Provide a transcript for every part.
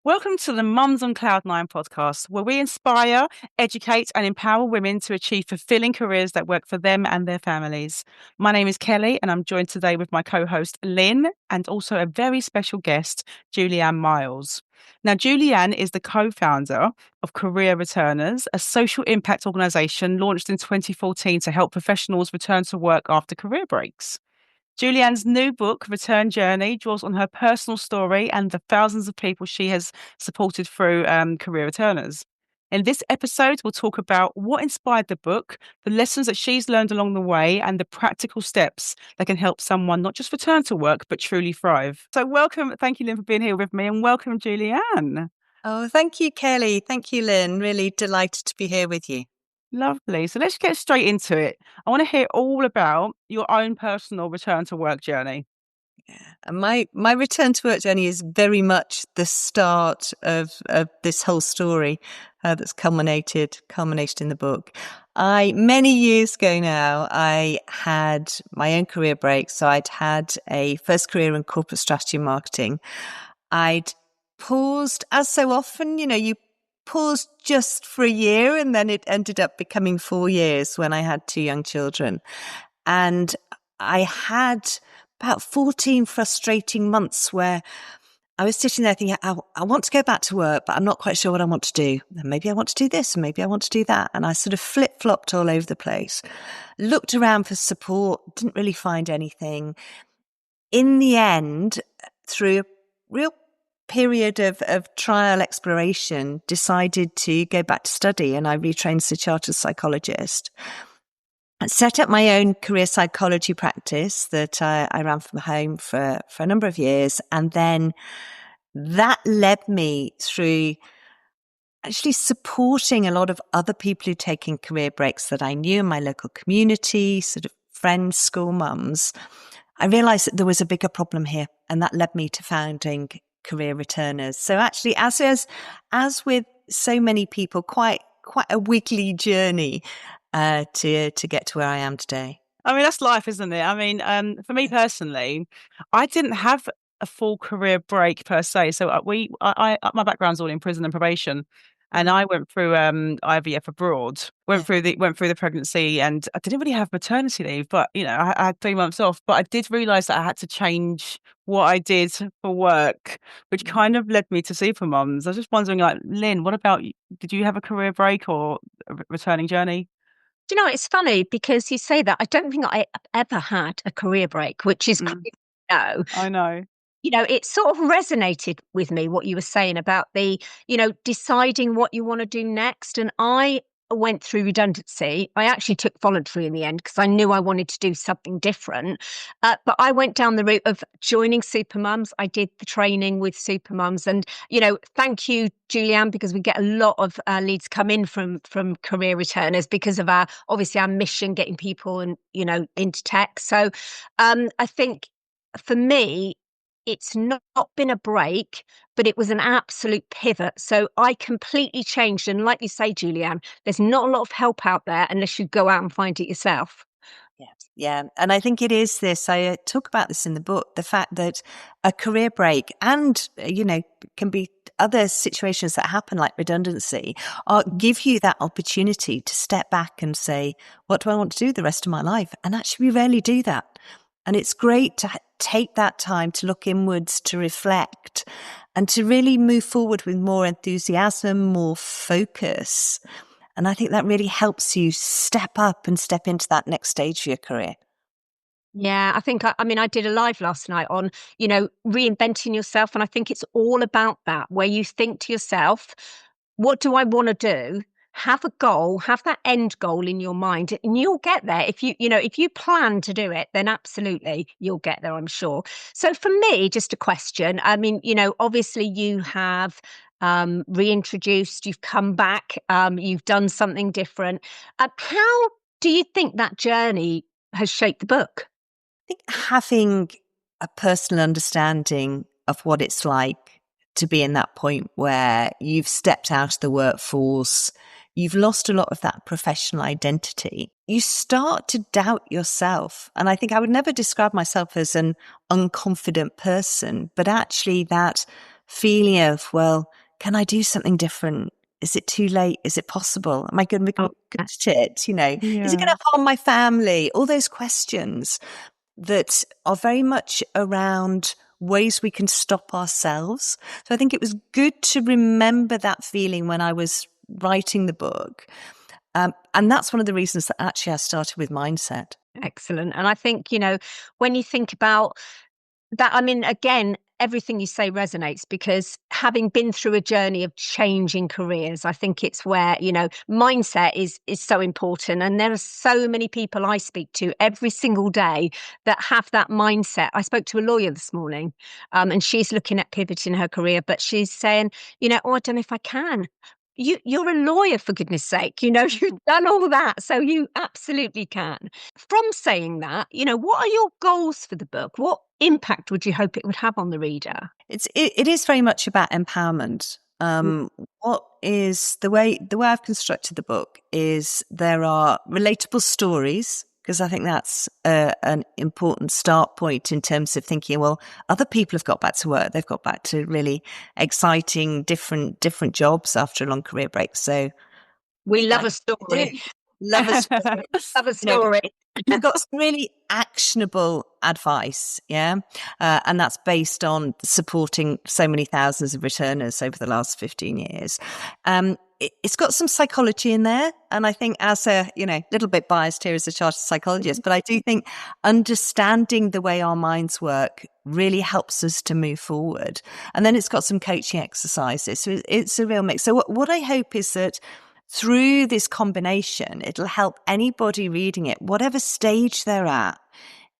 Welcome to the Mums on Cloud9 podcast, where we inspire, educate, and empower women to achieve fulfilling careers that work for them and their families. My name is Kelly, and I'm joined today with my co-host Lynn, and also a very special guest, Julianne Miles. Now, Julianne is the co-founder of Career Returners, a social impact organisation launched in 2014 to help professionals return to work after career breaks. Julianne's new book, Return Journey, draws on her personal story and the thousands of people she has supported through Career Returners. In this episode, we'll talk about what inspired the book, the lessons that she's learned along the way, and the practical steps that can help someone not just return to work, but truly thrive. So welcome. Thank you, Lynn, for being here with me, and welcome, Julianne. Oh, thank you, Kelly. Thank you, Lynn. Really delighted to be here with you. Lovely. So let's get straight into it. I want to hear all about your own personal return to work journey. Yeah. And my return to work journey is very much the start of this whole story that's culminated in the book. Many years ago now, I had my own career break. So I'd had a first career in corporate strategy and marketing. I'd paused, as so often, you paused just for a year, and then it ended up becoming 4 years when I had 2 young children. And I had about 14 frustrating months where I was sitting there thinking, I want to go back to work, but I'm not quite sure what I want to do. And maybe I want to do this, and maybe I want to do that. And I sort of flip-flopped all over the place, looked around for support, didn't really find anything. In the end, through a real period of trial exploration, decided to go back to study, and I retrained as a chartered psychologist. I set up my own career psychology practice that I ran from home for a number of years. And then that led me through actually supporting a lot of other people who are taking career breaks that I knew in my local community, sort of friends, school mums. I realized that there was a bigger problem here, and that led me to founding Career Returners. So actually, as with so many people, quite a wiggly journey to get to where I am today. I mean, that's life, isn't it? I mean, for me personally, I didn't have a full career break per se. So my background's all in prison and probation, and I went through IVF abroad. Went through the pregnancy, and I didn't really have maternity leave, but I had 3 months off. But I did realise that I had to change what I did for work, which kind of led me to Supermums. I was just wondering, like, Lynn, what about you? Did you have a career break or a returning journey? Do you know, it's funny because you say that. I don't think I ever had a career break, which is crazy. I know. It sort of resonated with me, what you were saying about the, deciding what you want to do next. And I went through redundancy. I actually took voluntary in the end because I knew I wanted to do something different. But I went down the route of joining Supermums. I did the training with Supermums. And, thank you, Julianne, because we get a lot of leads come in from career returners because of our mission, getting people and, into tech. So I think for me, it's not been a break, but it was an absolute pivot. So I completely changed. And like you say, Julianne, there's not a lot of help out there unless you go out and find it yourself. Yeah. And I think it is this, I talk about this in the book, the fact that a career break and, can be other situations that happen like redundancy, give you that opportunity to step back and say, what do I want to do the rest of my life? And actually, we rarely do that. And it's great to take that time to look inwards, to reflect, and to really move forward with more enthusiasm, more focus. And I think that really helps you step up and step into that next stage of your career. Yeah, I think, I did a live last night on, reinventing yourself. And I think it's all about that, where you think to yourself, what do I want to do? Have a goal, have that end goal in your mind, and you'll get there. If you plan to do it, then absolutely you'll get there, I'm sure. So for me, just a question. Obviously you have reintroduced, you've come back, you've done something different. How do you think that journey has shaped the book? I think having a personal understanding of what it's like to be in that point where you've stepped out of the workforce, you've lost a lot of that professional identity, you start to doubt yourself. And I think I would never describe myself as an unconfident person, but actually that feeling of, well, can I do something different? Is it too late? Is it possible? Am I going to be good at it? You know, is it going to harm my family? All those questions that are very much around ways we can stop ourselves. So I think it was good to remember that feeling when I was writing the book. And that's one of the reasons that actually I started with mindset. Excellent. And I think, when you think about that, I mean, again, everything you say resonates, because having been through a journey of changing careers, I think it's where, mindset is so important. And there are so many people I speak to every single day that have that mindset. I spoke to a lawyer this morning, and she's looking at pivoting her career, but she's saying, oh, I don't know if I can. You're a lawyer, for goodness sake. You've done all that, so you absolutely can. From saying that, what are your goals for the book? What impact would you hope it would have on the reader? It is very much about empowerment. What is the way I've constructed the book is there are relatable stories, because I think that's an important start point in terms of thinking, well, other people have got back to work. They've got back to really exciting, different jobs after a long career break. So we love a story. Love a story. Love a story. We've got some really actionable advice, yeah? And that's based on supporting so many thousands of returners over the last 15 years. It's got some psychology in there. And I think as a, little bit biased here as a chartered psychologist, but I do think understanding the way our minds work really helps us to move forward. And then it's got some coaching exercises. So it's a real mix. So what I hope is that through this combination, it'll help anybody reading it, whatever stage they're at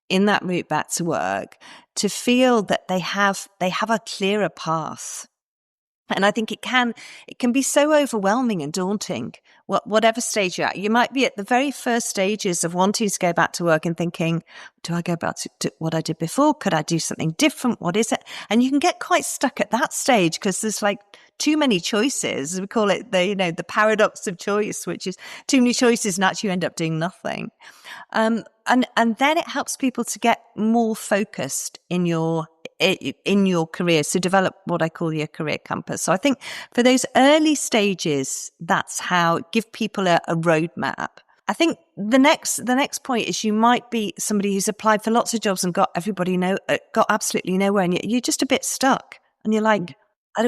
in that route back to work, to feel that they have a clearer path. And I think it can be so overwhelming and daunting, whatever stage you're at. You might be at the very first stages of wanting to go back to work and thinking, do I go back to what I did before? Could I do something different? What is it? And you can get quite stuck at that stage because there's like too many choices. We call it the paradox of choice, which is too many choices and actually you end up doing nothing. And then it helps people to get more focused in your career. So develop what I call your career compass. So I think for those early stages, that's how give people a roadmap. I think the next point is you might be somebody who's applied for lots of jobs and got absolutely nowhere, and you're just a bit stuck, and you're like,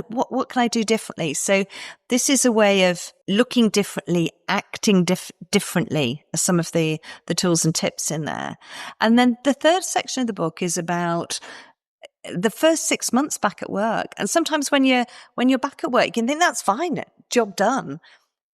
what can I do differently? So this is a way of looking differently, acting differently, as some of the tools and tips in there. And then the third section of the book is about the first 6 months back at work. And sometimes when you're back at work, you can think that's fine, job done.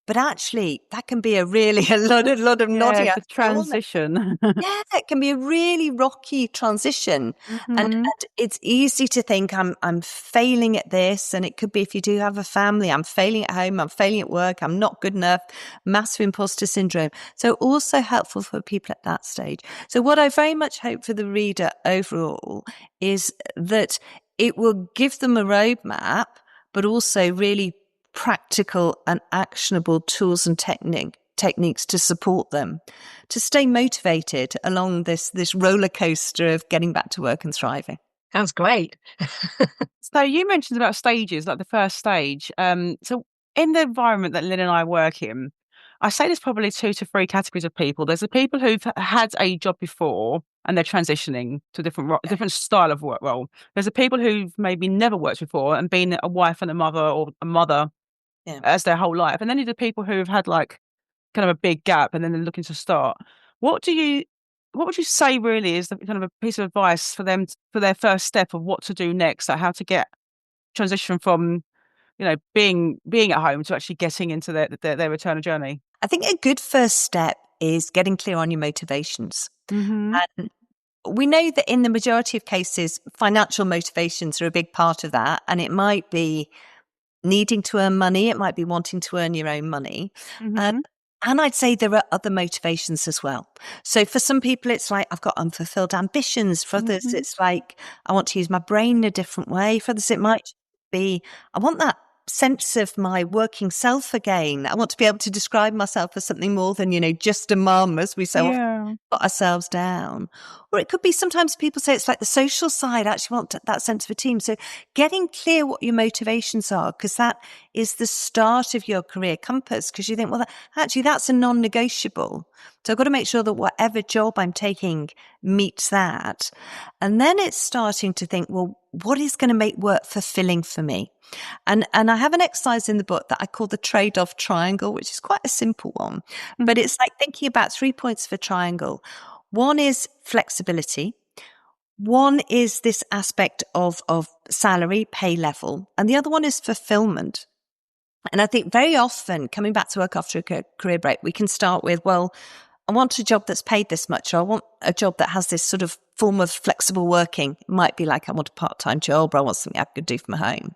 But actually, that can be a lot of nodding at the transition. Yeah, it can be a really rocky transition, and it's easy to think I'm failing at this. And it could be if you do have a family, I'm failing at home, I'm failing at work, I'm not good enough, massive imposter syndrome. So also helpful for people at that stage. So what I very much hope for the reader overall is that it will give them a roadmap, but also really practical and actionable tools and techniques to support them to stay motivated along this roller coaster of getting back to work and thriving. Sounds great. So you mentioned about stages, like the first stage. So in the environment that Lynn and I work in, I say there's probably 2 to 3 categories of people. There's the people who've had a job before and they're transitioning to a different style of work role. There's the people who've maybe never worked before and been a wife and a mother, or a mother as their whole life. And then you have people who've had like kind of a big gap and then they're looking to start. What would you say really is the kind of a piece of advice for them for their first step of what to do next, like how to get transition from, being at home to actually getting into their return journey? I think a good first step is getting clear on your motivations. And we know that in the majority of cases, financial motivations are a big part of that. And it might be needing to earn money. It might be wanting to earn your own money. And I'd say there are other motivations as well. So for some people, it's like, I've got unfulfilled ambitions. For others, it's like, I want to use my brain in a different way. For others, it might be, I want that sense of my working self again. I want to be able to describe myself as something more than, just a mum, as we so often put ourselves down. Or it could be sometimes people say it's like the social side. I actually want that sense of a team. So getting clear what your motivations are, because that is the start of your career compass, because you think, well, actually that's a non-negotiable. So I've got to make sure that whatever job I'm taking meets that. And then it's starting to think, well, what is going to make work fulfilling for me? And I have an exercise in the book that I call the trade-off triangle, which is quite a simple one, but it's like thinking about 3 points of a triangle. One is flexibility. One is this aspect of salary, pay level, and the other one is fulfillment. And I think very often coming back to work after a career break, we can start with, well, I want a job that's paid this much, or I want a job that has this sort of form of flexible working. It might be like I want a part-time job, or I want something I could do from home.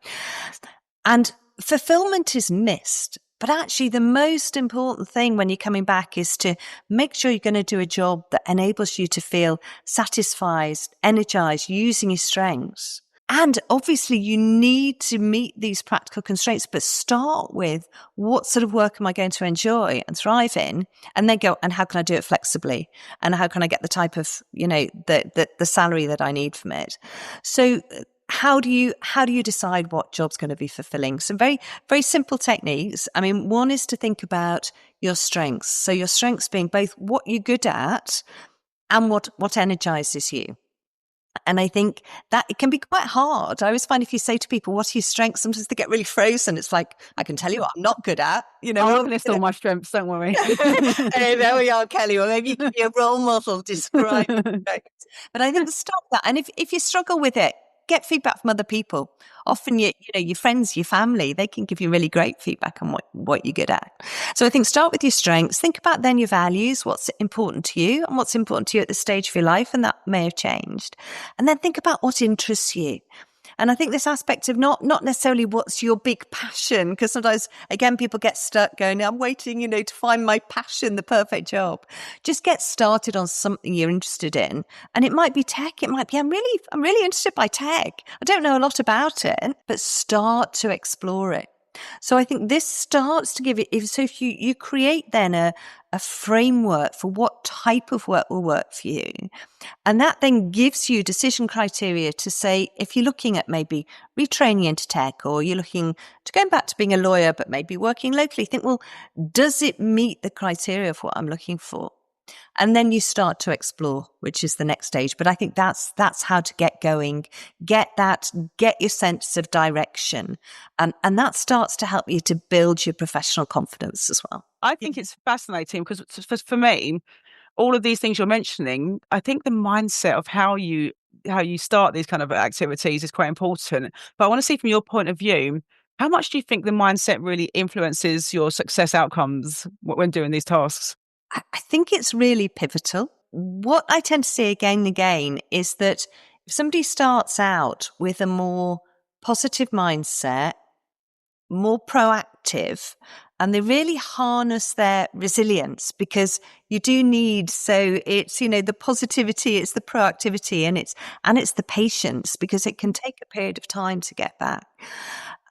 And fulfillment is missed. But actually, the most important thing when you're coming back is to make sure you're going to do a job that enables you to feel satisfied, energized, using your strengths. And obviously, you need to meet these practical constraints, but start with what sort of work am I going to enjoy and thrive in? And then go, and how can I do it flexibly? And how can I get the type of, the salary that I need from it? So how do you decide what job's going to be fulfilling? Some very, very simple techniques. I mean, one is to think about your strengths. So your strengths being both what you're good at and what energizes you. And I think that it can be quite hard. I always find if you say to people, what are your strengths? Sometimes they get really frozen. It's like, I can tell you what I'm not good at. I'm going to list all my strengths, don't worry. Hey, there we are, Kelly. Well, maybe you can be a role model describing strengths. But I think stop that. And if you struggle with it, get feedback from other people. Often your friends, your family, they can give you really great feedback on what you're good at. So I think start with your strengths, think about then your values, what's important to you and what's important to you at this stage of your life. And that may have changed. And then think about what interests you. And I think this aspect of not necessarily what's your big passion, because sometimes, again, people get stuck going, I'm waiting, to find my passion, the perfect job. Just get started on something you're interested in. And it might be tech. It might be, I'm really interested by tech. I don't know a lot about it, but start to explore it. So I think this starts to give it, so if you create then a framework for what type of work will work for you. And that then gives you decision criteria to say, if you're looking at maybe retraining into tech, or you're looking to going back to being a lawyer, but maybe working locally, think, well, does it meet the criteria of what I'm looking for? And then you start to explore, which is the next stage. But I think that's how to get going, get your sense of direction. And that starts to help you to build your professional confidence as well. I think it's fascinating because for me, all of these things you're mentioning, I think the mindset of how you start these kind of activities is quite important. But I want to see from your point of view, how much do you think the mindset really influences your success outcomes when doing these tasks? I think it's really pivotal. What I tend to see again and again is that if somebody starts out with a more positive mindset, more proactive, and they really harness their resilience, because you do need, so it's, the positivity, it's the proactivity, and it's the patience, because it can take a period of time to get back.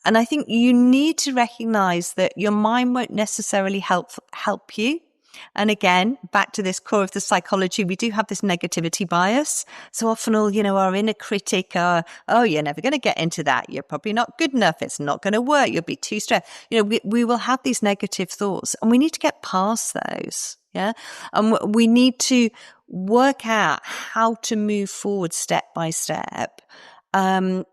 And I think you need to recognize that your mind won't necessarily help you. And again, back to this core of the psychology, we do have this negativity bias. So often our inner critic are, oh, you're never going to get into that. You're probably not good enough. It's not going to work. You'll be too stressed. We will have these negative thoughts, and we need to get past those. Yeah. And we need to work out how to move forward step by step, and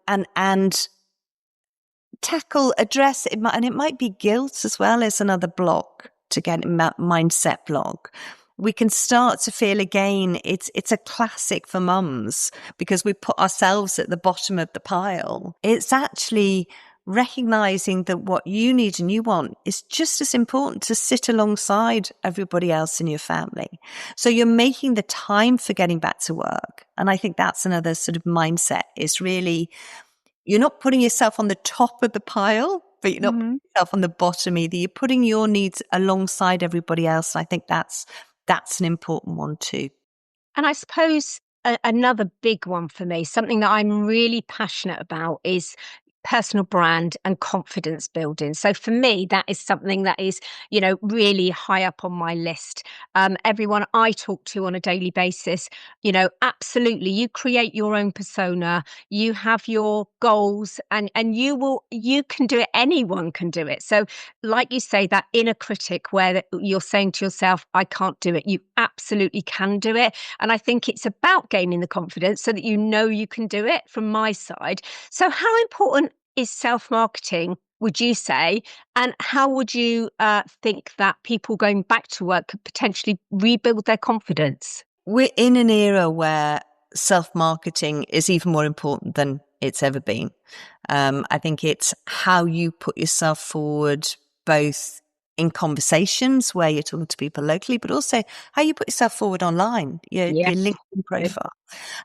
address it. And it might be guilt as well as another block to get in that mindset block. We can start to feel again, it's a classic for mums, because we put ourselves at the bottom of the pile. It's actually recognizing that what you need and you want is just as important to sit alongside everybody else in your family. So you're making the time for getting back to work. And I think that's another sort of mindset, is really, you're not putting yourself on the top of the pile, but you're not putting yourself on the bottom either. You're putting your needs alongside everybody else. And I think that's an important one too. And I suppose another big one for me, something that I'm really passionate about, is personal brand and confidence building. So for me, that is something that is, really high up on my list. Everyone I talk to on a daily basis, absolutely, you create your own persona, you have your goals, and you can do it. Anyone can do it. So like you say, that inner critic where you're saying to yourself, I can't do it. You absolutely can do it. And I think it's about gaining the confidence so that you can do it from my side. So how important is self-marketing, would you say? And how would you think that people going back to work could potentially rebuild their confidence? We're in an era where self-marketing is even more important than it's ever been. I think it's how you put yourself forward, both in conversations where you're talking to people locally, but also how you put yourself forward online, your LinkedIn profile.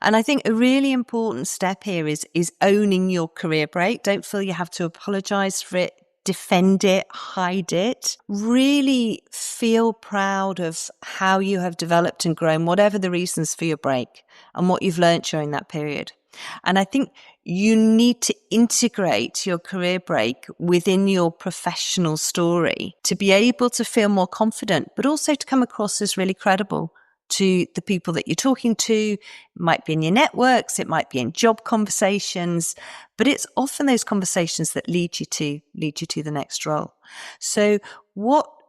And I think a really important step here is owning your career break. Don't feel you have to apologize for it, defend it, hide it. Really feel proud of how you have developed and grown, whatever the reasons for your break and what you've learned during that period. And I think you need to integrate your career break within your professional story to be able to feel more confident, but also to come across as really credible to the people that you're talking to. It might be in your networks, it might be in job conversations, but it's often those conversations that lead you to the next role. So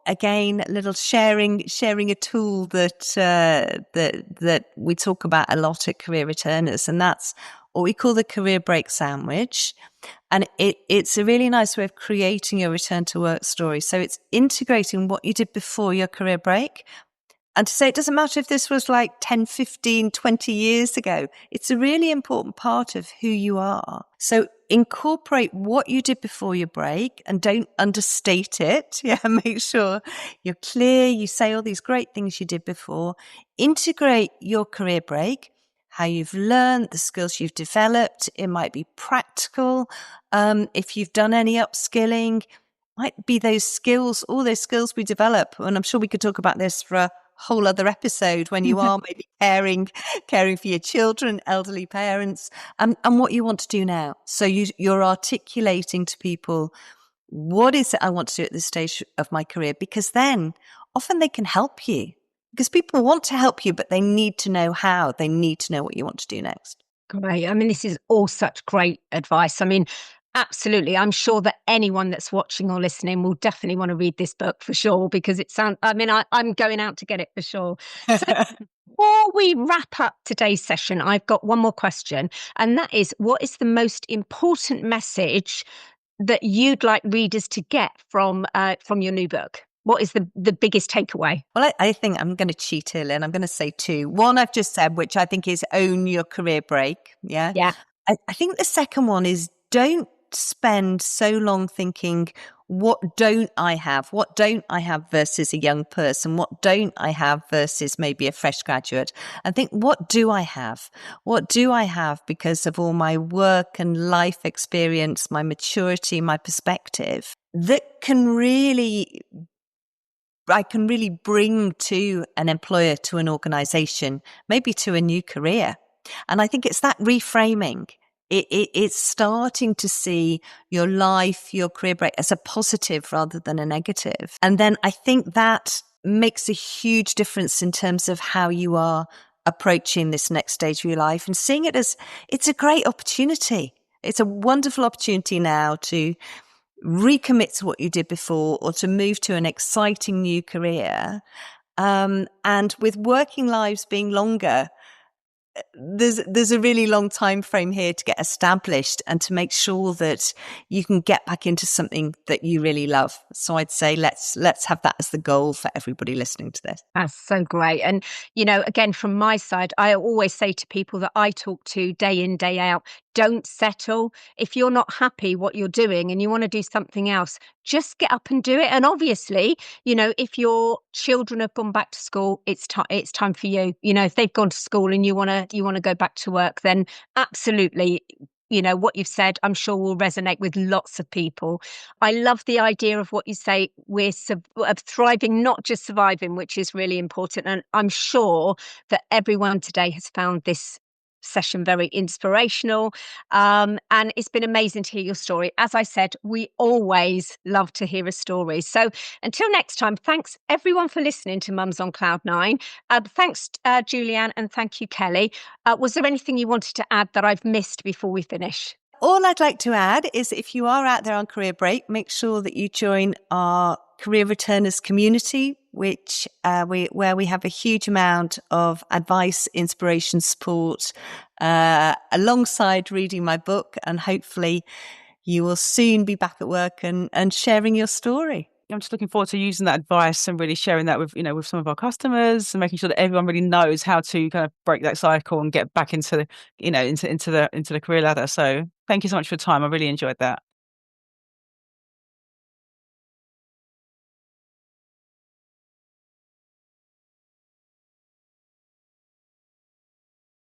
again, a little sharing a tool that we talk about a lot at Career Returners, and that's what we call the career break sandwich. And it's a really nice way of creating your return to work story. So it's integrating what you did before your career break. And to say it doesn't matter if this was like 10, 15, 20 years ago, it's a really important part of who you are. So incorporate what you did before your break and don't understate it. Yeah, make sure you're clear. You say all these great things you did before. Integrate your career break, how you've learned, the skills you've developed. It might be practical. If you've done any upskilling, might be those skills, all those skills we develop. And I'm sure we could talk about this for a whole other episode when you are maybe caring for your children, elderly parents, and what you want to do now. So you're articulating to people, what is it I want to do at this stage of my career? Because then often they can help you, because people want to help you, but they need to know how. They need to know what you want to do next. Great. I mean, this is all such great advice. I mean, absolutely. I'm sure that anyone that's watching or listening will definitely want to read this book for sure, because I'm going out to get it for sure. So before we wrap up today's session, I've got one more question. And that is, what is the most important message that you'd like readers to get from your new book? What is the biggest takeaway? Well, I think I'm going to cheat here, Lynn. I'm going to say two. One I've just said, which I think is own your career break. Yeah. Yeah. I think the second one is don't spend so long thinking, what don't I have? What don't I have versus a young person? What don't I have versus maybe a fresh graduate? And think, what do I have? What do I have because of all my work and life experience, my maturity, my perspective that I can really bring to an employer, to an organization, maybe to a new career. And I think it's that reframing. It's starting to see your life, your career break as a positive rather than a negative. And then I think that makes a huge difference in terms of how you are approaching this next stage of your life and seeing it as it's a great opportunity. It's a wonderful opportunity now to recommit to what you did before or to move to an exciting new career. And with working lives being longer, there's a really long time frame here to get established and to make sure that you can get back into something that you really love. So I'd say let's have that as the goal for everybody listening to this. That's so great. And, again, from my side, I always say to people that I talk to day in, day out, don't settle. If you're not happy what you're doing and you want to do something else, just get up and do it. And obviously, if your children have gone back to school, it's time for you. If they've gone to school and you want to go back to work, then absolutely, what you've said, I'm sure will resonate with lots of people. I love the idea of what you say, of thriving, not just surviving, which is really important. And I'm sure that everyone today has found this session very inspirational. And it's been amazing to hear your story. As I said, we always love to hear a story. So until next time, thanks everyone for listening to Mums on Cloud 9. Thanks, Julianne, and thank you, Kelly. Was there anything you wanted to add that I've missed before we finish? All I'd like to add is if you are out there on career break, make sure that you join our career returners community, where we have a huge amount of advice, inspiration, support, alongside reading my book, and hopefully you will soon be back at work and sharing your story. I'm just looking forward to using that advice and really sharing that with, with some of our customers, and making sure that everyone really knows how to kind of break that cycle and get back into the, into the career ladder. So thank you so much for your time. I really enjoyed that.